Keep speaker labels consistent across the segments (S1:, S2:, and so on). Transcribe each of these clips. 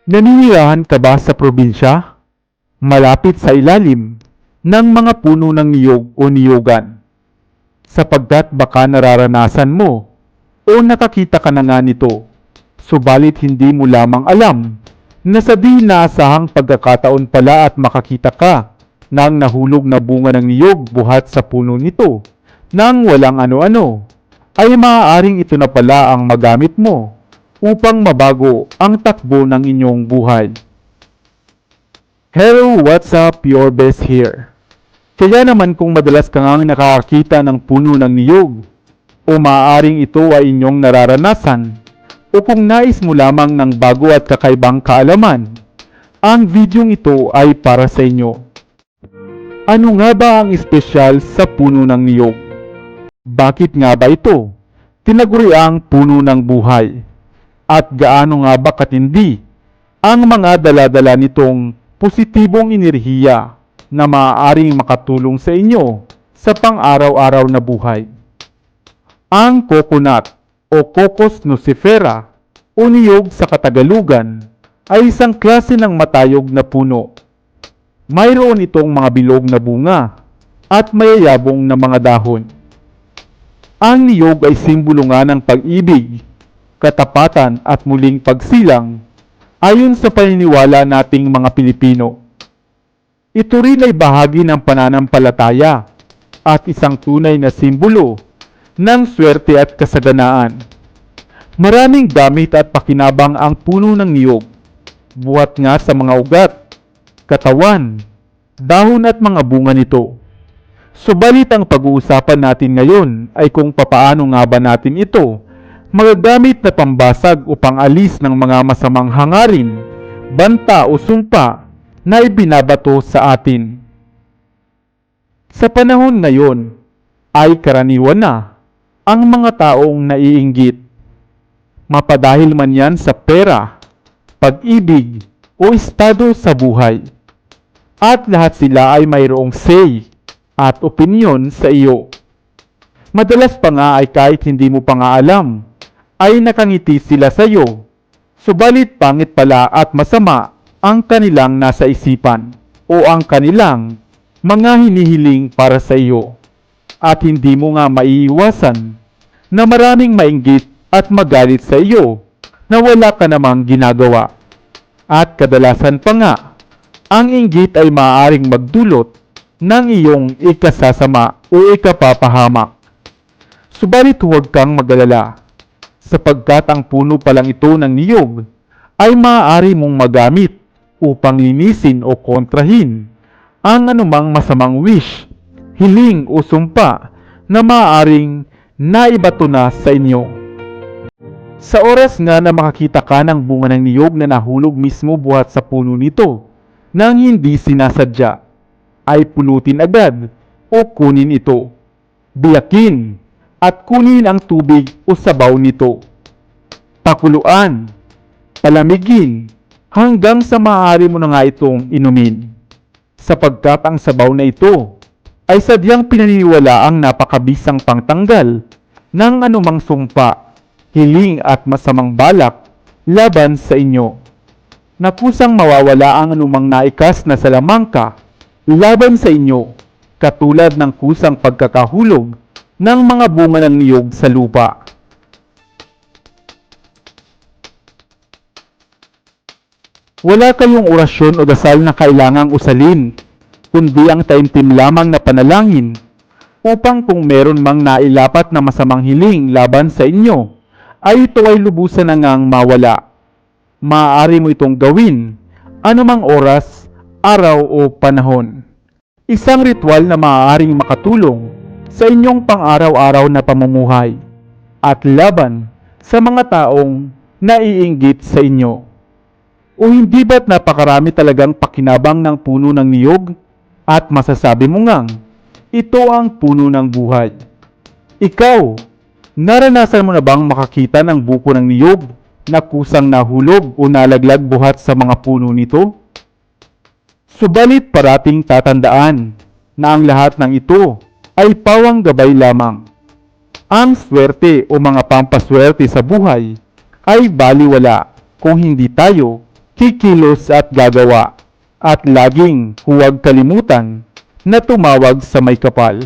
S1: Naninirahan ka ba sa probinsya? Malapit sa ilalim ng mga puno ng niyog o niyogan? Sapagkat baka nararanasan mo o nakakita ka na nga nito, subalit hindi mo lamang alam na sa di inaasahang pagkakataon pala at makakita ka ng nahulog na bunga ng niyog buhat sa puno nito nang walang ano-ano, ay maaaring ito na pala ang magamit mo upang mabago ang takbo ng inyong buhay. Hello, what's up? Your best here. Kaya naman kung madalas ka ngang nakakakita ng puno ng niyog, o maaaring ito ay inyong nararanasan, o kung nais mo lamang ng bago at kakaibang kaalaman, ang videong ito ay para sa inyo. Ano nga ba ang espesyal sa puno ng niyog? Bakit nga ba ito tinaguriang puno ng buhay? At gaano nga ba katindi ang mga dala-dala nitong positibong enerhiya na maaaring makatulong sa inyo sa pang-araw-araw na buhay? Ang coconut o Cocos nucifera o niyog sa Katagalugan ay isang klase ng matayog na puno. Mayroon itong mga bilog na bunga at mayayabong na mga dahon. Ang niyog ay simbolo nga ng pag-ibig, katapatan at muling pagsilang ayon sa paniniwala nating mga Pilipino. Ito rin ay bahagi ng pananampalataya at isang tunay na simbolo ng swerte at kasaganaan. Maraming gamit at pakinabang ang puno ng niyog, buhat nga sa mga ugat, katawan, dahon at mga bunga nito. Subalit ang pag-uusapan natin ngayon ay kung papaano nga ba natin ito magagamit na pambasag o pangalis ng mga masamang hangarin, banta o sumpa na ibinabato sa atin. Sa panahon ngayon ay karaniwan na ang mga taong naiinggit. Mapadahil man yan sa pera, pag-ibig o estado sa buhay. At lahat sila ay mayroong say at opinyon sa iyo. Madalas pa nga ay kahit hindi mo pa nga alam, ay nakangiti sila sa iyo. Subalit pangit pala at masama ang kanilang nasa isipan o ang kanilang mga hinihiling para sa iyo. At hindi mo nga maiiwasan na maraming mainggit at magalit sa iyo na wala ka namang ginagawa. At kadalasan pa nga, ang inggit ay maaaring magdulot ng iyong ikasasama o ikapapahamak. Subalit huwag kang mag-alala, sapagkat ang puno pa lang ito ng niyog ay maaari mong magamit upang linisin o kontrahin ang anumang masamang wish, hiling o sumpa na maaaring naibato na sa inyo. Sa oras nga na makakita ka ng bunga ng niyog na nahulog mismo buhat sa puno nito nang hindi sinasadya, ay pulutin agad o kunin ito. Biyakin at kunin ang tubig o sabaw nito. Pakuluan, palamigin, hanggang sa maaari mo na nga itong inumin. Sapagkat ang sabaw na ito ay sadyang pinaniniwalaang napakabisang pangtanggal ng anumang sumpa, hiling at masamang balak laban sa inyo. Na kusang mawawala ang anumang naikas na salamangka laban sa inyo, katulad ng kusang pagkakahulog ng mga bunga ng niyog sa lupa. Wala kayong orasyon o dasal na kailangang usalin, kundi ang taimtim lamang na panalangin, upang kung meron mang nailapat na masamang hiling laban sa inyo, ay ito ay lubusan na ngang mawala. Maaari mo itong gawin, anumang oras, araw o panahon. Isang ritual na maaaring makatulong sa inyong pang-araw-araw na pamumuhay at laban sa mga taong naiinggit sa inyo. O hindi ba't napakarami talagang pakinabang ng puno ng niyog at masasabi mo ngang ito ang puno ng buhay? Ikaw, naranasan mo na bang makakita ng buko ng niyog na kusang nahulog o nalaglag buhat sa mga puno nito? Subalit parating tatandaan na ang lahat ng ito ay pawang gabay lamang. Ang swerte o mga pampaswerte sa buhay ay baliwala kung hindi tayo kikilos at gagawa. At laging huwag kalimutan na tumawag sa may kapal.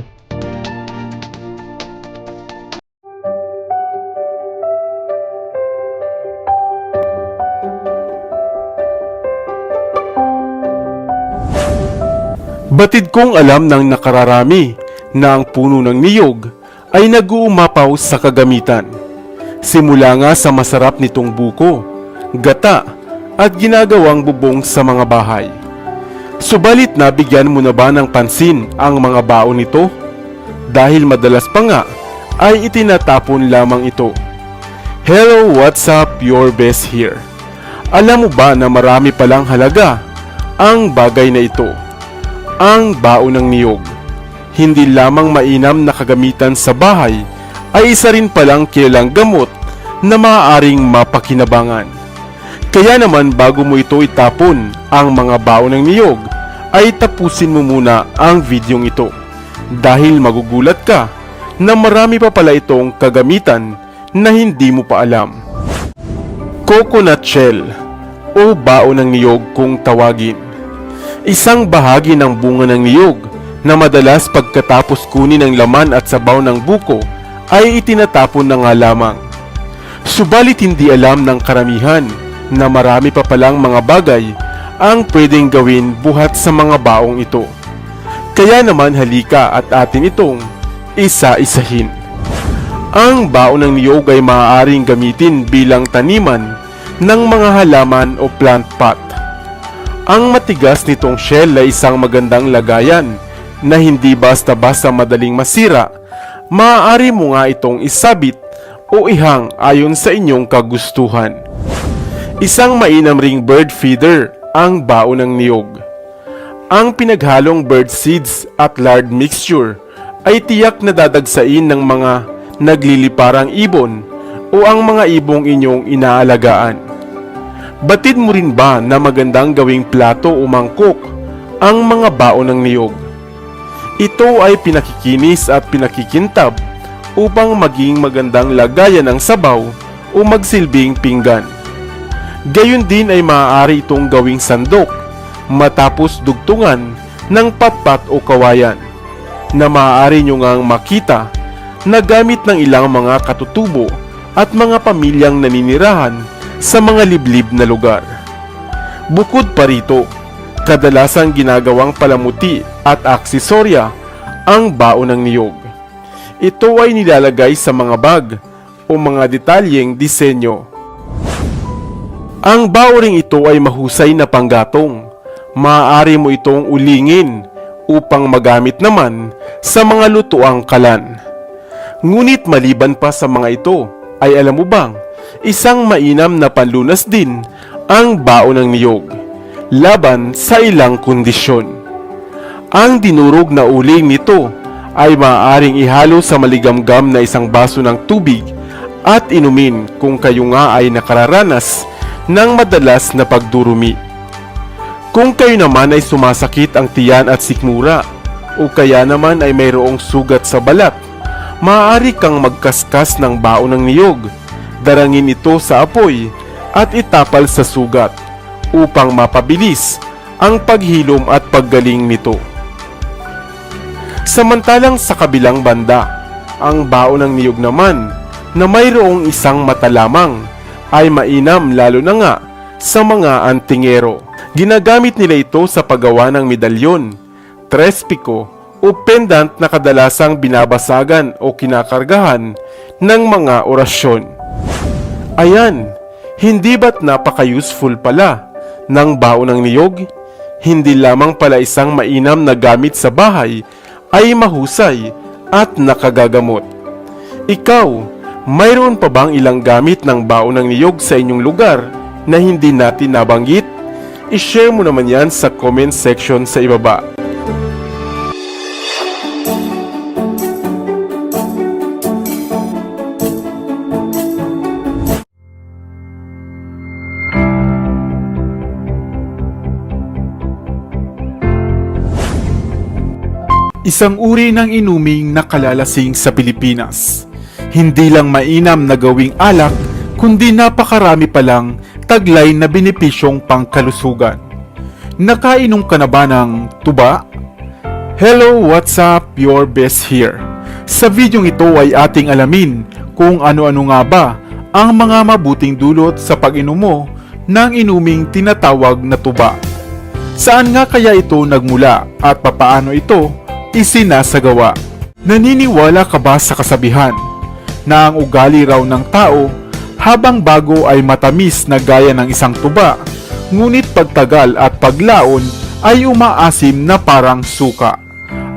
S2: Batid kong alam ng nakararami na ang puno ng niyog ay nag-uumapaw sa kagamitan. Simula nga sa masarap nitong buko, gata at ginagawang bubong sa mga bahay. Subalit nabigyan mo na ba ng pansin ang mga baon nito? Dahil madalas pa nga ay itinatapon lamang ito. Hello, what's up? Your best here. Alam mo ba na marami palang halaga ang bagay na ito? Ang baon ng niyog. Hindi lamang mainam na kagamitan sa bahay, ay isa rin palang kilalang gamot na maaaring mapakinabangan. Kaya naman bago mo ito itapon ang mga baon ng niyog, ay tapusin mo muna ang videong ito. Dahil magugulat ka na marami pa pala itong kagamitan na hindi mo pa alam. Coconut shell o baon ng niyog kung tawagin. Isang bahagi ng bunga ng niyog na madalas pagkatapos kunin ang laman at sabaw ng buko ay itinatapon na nga lamang. Subalit hindi alam ng karamihan na marami pa palang mga bagay ang pwedeng gawin buhat sa mga baong ito. Kaya naman halika at atin itong isa-isahin. Ang baon ng niyog ay maaaring gamitin bilang taniman ng mga halaman o plant pot. Ang matigas nitong shell ay isang magandang lagayan na hindi basta-basta madaling masira. Maaari mo nga itong isabit o ihang ayon sa inyong kagustuhan. Isang mainam ring bird feeder ang baon ng niyog. Ang pinaghalong bird seeds at lard mixture ay tiyak na dadagsain ng mga nagliliparang ibon o ang mga ibong inyong inaalagaan. Batid mo rin ba na magandang gawing plato o mangkok ang mga baon ng niyog? Ito ay pinakikinis at pinakikintab upang maging magandang lagayan ng sabaw o magsilbing pinggan. Gayon din ay maaari itong gawing sandok matapos dugtungan ng patpat o kawayan na maaari nyo ngang makita na gamit ng ilang mga katutubo at mga pamilyang naninirahan sa mga liblib na lugar. Bukod pa rito, kadalasang ginagawang palamuti at aksesorya ang baon ng niyog. Ito ay nilalagay sa mga bag o mga detalyeng disenyo. Ang baoring ito ay mahusay na panggatong. Maaari mo itong ulingin upang magamit naman sa mga lutuang kalan. Ngunit maliban pa sa mga ito, ay alam mo bang, isang mainam na panlunas din ang baon ng niyog laban sa ilang kondisyon. Ang dinurog na uling nito ay maaaring ihalo sa maligamgam na isang baso ng tubig at inumin kung kayo nga ay nakararanas ng madalas na pagdurumi. Kung kayo naman ay sumasakit ang tiyan at sikmura o kaya naman ay mayroong sugat sa balat, maaari kang magkaskas ng baon ng niyog. Darangin ito sa apoy at itapal sa sugat upang mapabilis ang paghilom at paggaling nito. Samantalang sa kabilang banda, ang baon ng niyog naman na mayroong isang mata lamang ay mainam lalo na nga sa mga antingero. Ginagamit nila ito sa paggawa ng medalyon, trespiko o pendant na kadalasang binabasagan o kinakargahan ng mga orasyon. Ayan, hindi ba't napaka-useful pala ng baon ng niyog? Hindi lamang pala isang mainam na gamit sa bahay ay mahusay at nakagagamot. Ikaw, mayroon pa bang ilang gamit ng baon ng niyog sa inyong lugar na hindi natin nabanggit? I-share mo naman yan sa comment section sa ibaba.
S1: Isang uri ng inuming nakalalasing sa Pilipinas. Hindi lang mainam na gawing alak, kundi napakarami palang
S2: taglay na benepisyong pangkalusugan. Nakainom ka na ba ng tuba? Hello, what's up? Your best here. Sa videong ito ay ating alamin kung ano-ano nga ba ang mga mabuting dulot sa pag-inom mo ng inuming tinatawag na tuba. Saan nga kaya ito nagmula at papaano ito isinasagawa? Naniniwala ka ba sa kasabihan na ang ugali raw ng tao habang bago ay matamis na gaya ng isang tuba, ngunit pagtagal at paglaon ay umaasim na parang suka?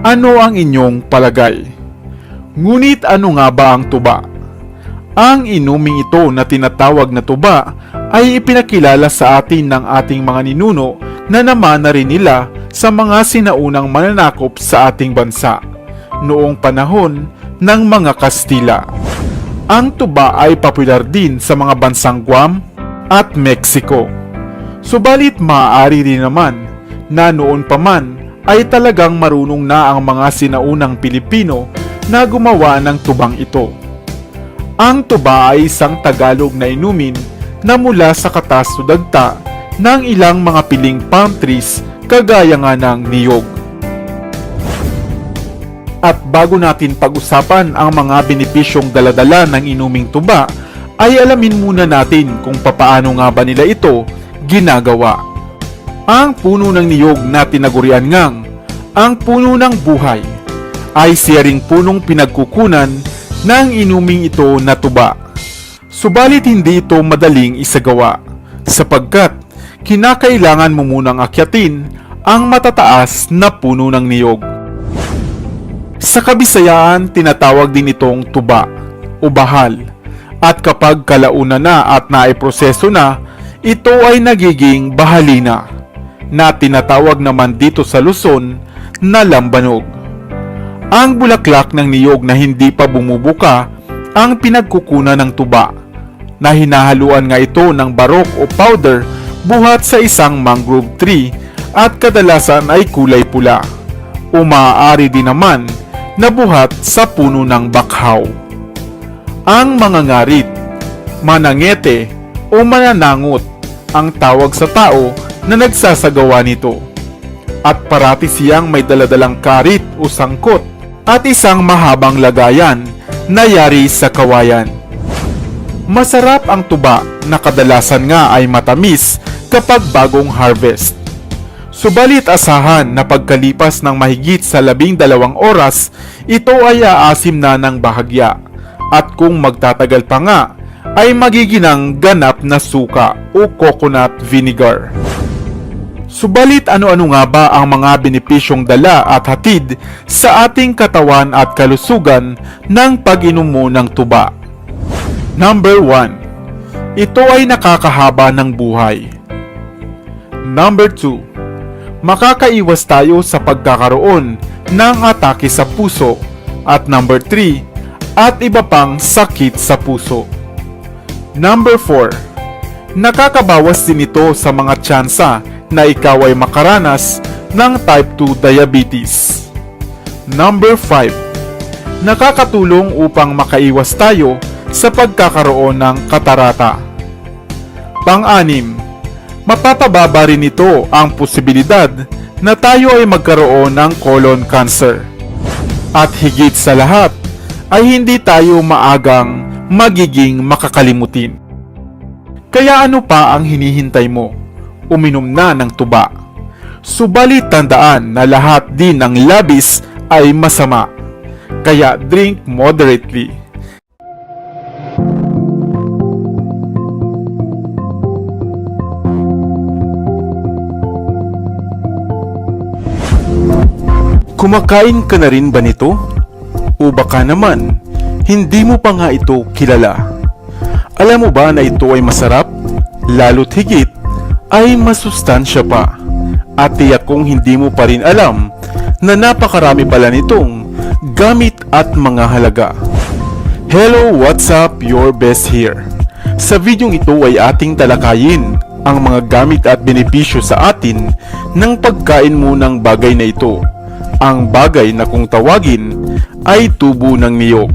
S2: Ano ang inyong palagay? Ngunit ano nga ba ang tuba? Ang inuming ito na tinatawag na tuba ay ipinakilala sa atin ng ating mga ninuno na namana rin nila sa mga sinaunang mananakop sa ating bansa noong panahon ng mga Kastila. Ang tuba ay popular din sa mga bansang Guam at Mexico. Subalit maaari rin naman na noon pa man ay talagang marunong na ang mga sinaunang Pilipino na gumawa ng tubang ito. Ang tuba ay isang Tagalog na inumin na mula sa katas o dagta ng ilang mga piling palm trees kagaya nga ng niyog. At bago natin pag-usapan ang mga benepisyong daladala ng inuming tuba, ay alamin muna natin kung papaano nga ba nila ito ginagawa. Ang puno ng niyog na tinagurian ngang ang puno ng buhay ay siya ring punong pinagkukunan ng inuming ito na tuba. Subalit hindi ito madaling isagawa sapagkat kinakailangan mo munang akyatin ang matataas na puno ng niyog. Sa Kabisayaan, tinatawag din itong tuba o bahal, at kapag kalauna na at naiproseso na, ito ay nagiging bahalina na tinatawag naman dito sa Luzon na lambanog. Ang bulaklak ng niyog na hindi pa bumubuka ang pinagkukunan ng tuba, na hinahaluan nga ito ng barok o powder buhat sa isang mangrove tree at kadalasan ay kulay pula o maaari din naman na buhat sa puno ng bakhaw. Ang mga ngarit, manangete o mananangot ang tawag sa tao na nagsasagawa nito, at parati siyang may daladalang karit o sangkot at isang mahabang lagayan na yari sa kawayan. Masarap ang tuba na kadalasan nga ay matamis kapag bagong harvest. Subalit asahan na pagkalipas ng mahigit sa 12 oras, ito ay aasim na ng bahagya, at kung magtatagal pa nga, ay magiginang ganap na suka o coconut vinegar. Subalit ano-ano nga ba ang mga benepisyong dala at hatid sa ating katawan at kalusugan ng pag-inom mo ng tuba? Number 1. Ito ay nakakahaba ng buhay. Number 2. Makakaiwas tayo sa pagkakaroon ng atake sa puso. At number 3. At iba pang sakit sa puso. Number 4. Nakakabawas din ito sa mga tsansa na ikaw ay makaranas ng type 2 diabetes. Number 5. Nakakatulong upang makaiwas tayo sa pagkakaroon ng katarata. Pang-anim, mapapababa rin ito ang posibilidad na tayo ay magkaroon ng colon cancer. At higit sa lahat, ay hindi tayo maagang magiging makakalimutin. Kaya ano pa ang hinihintay mo? Uminom na ng tuba. Subalit tandaan na lahat din ng labis ay masama. Kaya drink moderately. Kumakain ka na rin ba nito? O baka naman, hindi mo pa nga ito kilala. Alam mo ba na ito ay masarap? Lalo't higit ay masustansya pa. At tiyak kong hindi mo pa rin alam na napakarami pala nitong gamit at mga halaga. Hello, what's up? Your best here. Sa videong ito ay ating talakayin ang mga gamit at benepisyo sa atin ng pagkain mo ng bagay na ito. Ang bagay na kung tawagin ay tubo ng niyog.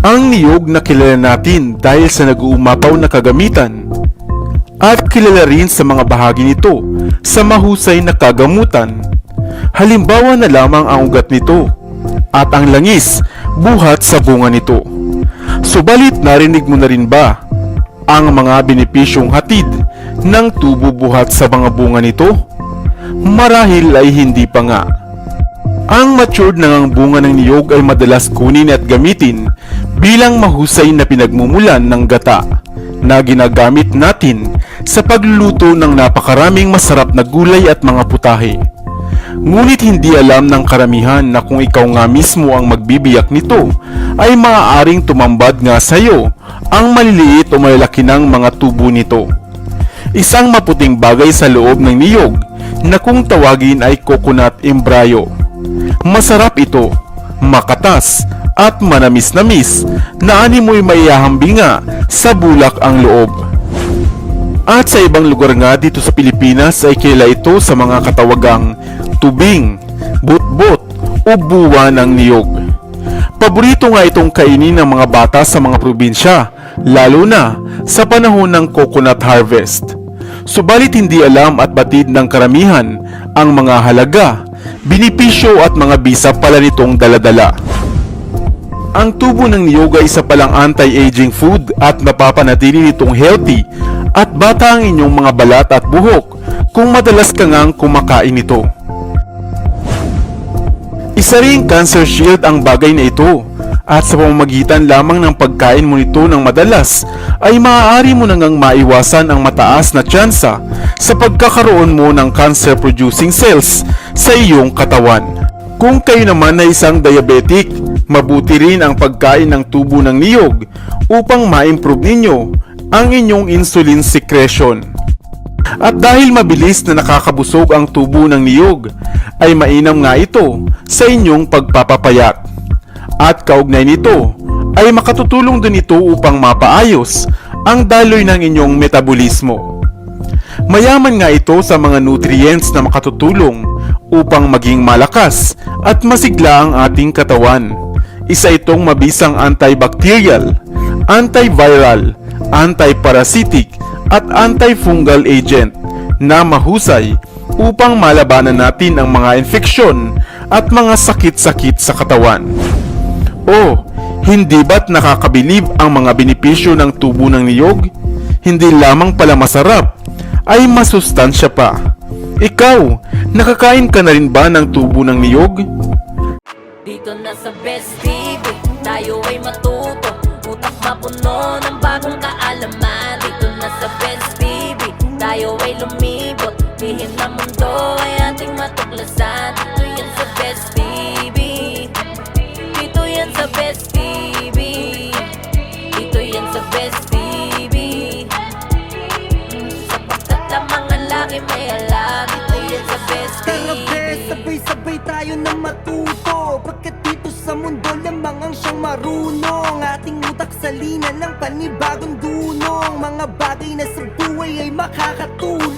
S2: Ang niyog na kilala natin dahil sa nag-uumapaw na kagamitan. at kilala rin sa mga bahagi nito sa mahusay na kagamutan. Halimbawa na lamang ang ugat nito at ang langis buhat sa bunga nito. Subalit narinig mo na rin ba ang mga benepisyong hatid ng tubo buhat sa mga bunga nito? Marahil ay hindi pa nga. Ang matured na ngang bunga ng niyog ay madalas kunin at gamitin bilang mahusay na pinagmumulan ng gata na ginagamit natin sa pagluluto ng napakaraming masarap na gulay at mga putahe. Ngunit hindi alam ng karamihan na kung ikaw nga mismo ang magbibiyak nito, ay maaaring tumambad nga sa iyo ang maliliit o malalaki ng mga tubo nito. Isang maputing bagay sa loob ng niyog na kung tawagin ay coconut embryo. Masarap ito, makatas at manamis-namis na ani mo'y maihahambinga sa bulak ang loob. At sa ibang lugar nga dito sa Pilipinas ay kilala ito sa mga katawagang tubing, butbot o buwa ng niyog. Paborito nga itong kainin ng mga bata sa mga probinsya, lalo na sa panahon ng coconut harvest. Subalit hindi alam at batid ng karamihan ang mga halaga, binipisyo at mga bisa pala nitong daladala. Ang tubo ng niyog ay isa palang anti-aging food at napapanatili nitong healthy at bata ang inyong mga balat at buhok kung madalas ka ngang kumakain ito. Isa ring cancer shield ang bagay na ito at sa pamamagitan lamang ng pagkain mo nito ng madalas ay maaari mo nang maiwasan ang mataas na tsansa sa pagkakaroon mo ng cancer producing cells sa iyong katawan. Kung kayo naman ay isang diabetic, mabuti rin ang pagkain ng tubo ng niyog upang ma-improve ninyo ang inyong insulin secretion. At dahil mabilis na nakakabusog ang tubo ng niyog, ay mainam nga ito sa inyong pagpapapayat. At kaugnay nito, ay makatutulong din ito upang mapaayos ang daloy ng inyong metabolismo. Mayaman nga ito sa mga nutrients na makatutulong upang maging malakas at masigla ang ating katawan. Isa itong mabisang antibacterial, antiviral, antiparasitic at antifungal agent na mahusay upang malabanan natin ang mga infeksyon at mga sakit-sakit sa katawan. O, hindi ba't nakakabilib ang mga benepisyo ng tubo ng niyog? Hindi lamang pala masarap, ay masustansya pa. Ikaw, nakakain ka na rin ba ng tubo ng niyog?
S3: Dito na sa Best TV, tayo ay matuto. Utak mapuno ng bagong kaalaman. Dito na sa Best TV, tayo ay lumibot. Lihim na mundo ay ating matuklasan. Dito yan sa Best TV, dito yan sa Best TV, dito yan sa Best TV. Sapagkat lamang ang laki may alam. Dito yan sa Best
S4: Tara
S3: TV.
S4: be, sabay-sabay tayo na matuto. Pagkat dito sa mundo lamang ang siyang marunong. Ating utak salinan ng panibagong dunong. Mga bagay na sa buhay ay makakatulong.